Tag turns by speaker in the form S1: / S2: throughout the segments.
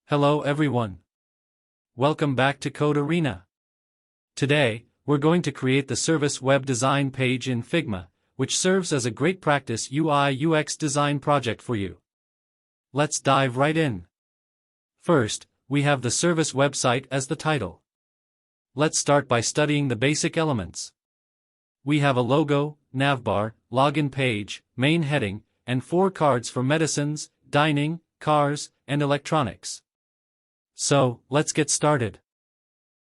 S1: Hello everyone. Welcome back to Code Arena. Today, we're going to create the service web design page in Figma, which serves as a great practice UI/UX design project for you. Let's dive right in. First, we have the service website as the title. Let's start by studying the basic elements. We have a logo, navbar, login page, main heading, and 4 cards for medicines, dining, cars, and electronics. So, let's get started.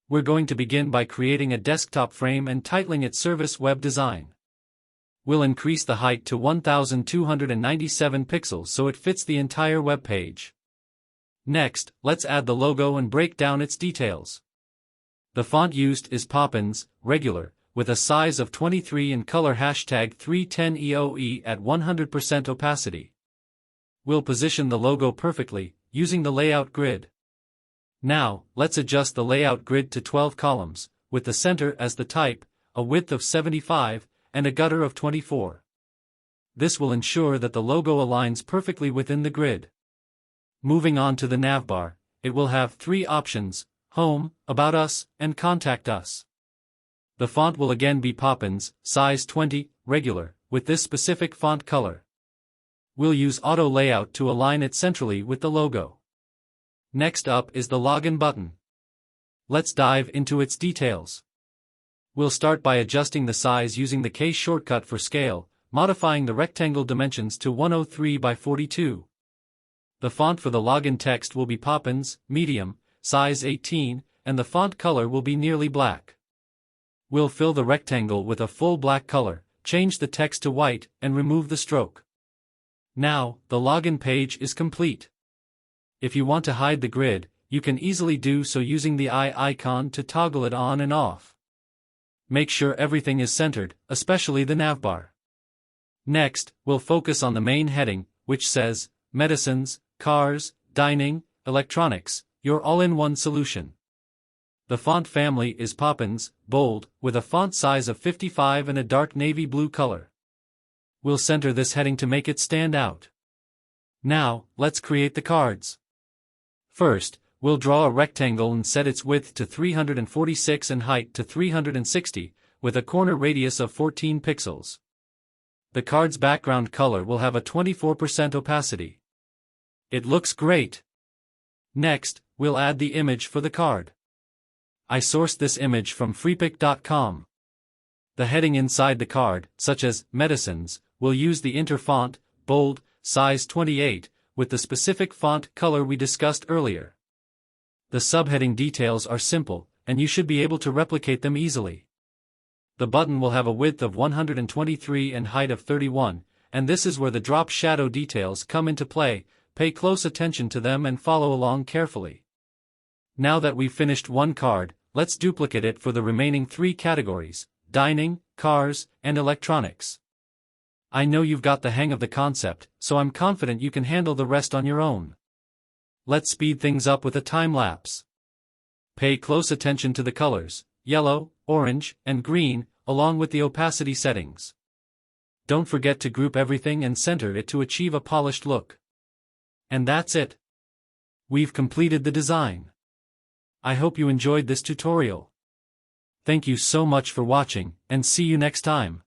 S1: We're going to begin by creating a desktop frame and titling it Service Web Design. We'll increase the height to 1297 pixels so it fits the entire web page. Next, let's add the logo and break down its details. The font used is Poppins, regular, with a size of 23 and color #310EOE at 100% opacity. We'll position the logo perfectly, using the layout grid. Now, let's adjust the layout grid to 12 columns, with the center as the type, a width of 75, and a gutter of 24. This will ensure that the logo aligns perfectly within the grid. Moving on to the navbar, it will have 3 options: Home, About Us, and Contact Us. The font will again be Poppins, size 20, regular, with this specific font color. We'll use Auto Layout to align it centrally with the logo. Next up is the login button. Let's dive into its details. We'll start by adjusting the size using the K shortcut for scale, modifying the rectangle dimensions to 103 by 42. The font for the login text will be Poppins, medium, size 18, and the font color will be nearly black. We'll fill the rectangle with a full black color, change the text to white, and remove the stroke. Now, the login page is complete. If you want to hide the grid, you can easily do so using the eye icon to toggle it on and off. Make sure everything is centered, especially the navbar. Next, we'll focus on the main heading, which says, Medicines, Cars, Dining, Electronics, your all-in-one solution. The font family is Poppins, bold, with a font size of 55 and a dark navy blue color. We'll center this heading to make it stand out. Now, let's create the cards. First, we'll draw a rectangle and set its width to 346 and height to 360, with a corner radius of 14 pixels. The card's background color will have a 24% opacity. It looks great. Next, we'll add the image for the card. I sourced this image from freepik.com. The heading inside the card, such as Medicines, will use the Inter font, bold, size 28, with the specific font color we discussed earlier. The subheading details are simple, and you should be able to replicate them easily. The button will have a width of 123 and height of 31, and this is where the drop shadow details come into play. Pay close attention to them and follow along carefully. Now that we've finished one card, let's duplicate it for the remaining 3 categories: dining, cars, and electronics. I know you've got the hang of the concept, so I'm confident you can handle the rest on your own. Let's speed things up with a time-lapse. Pay close attention to the colors, yellow, orange, and green, along with the opacity settings. Don't forget to group everything and center it to achieve a polished look. And that's it. We've completed the design. I hope you enjoyed this tutorial. Thank you so much for watching, and see you next time.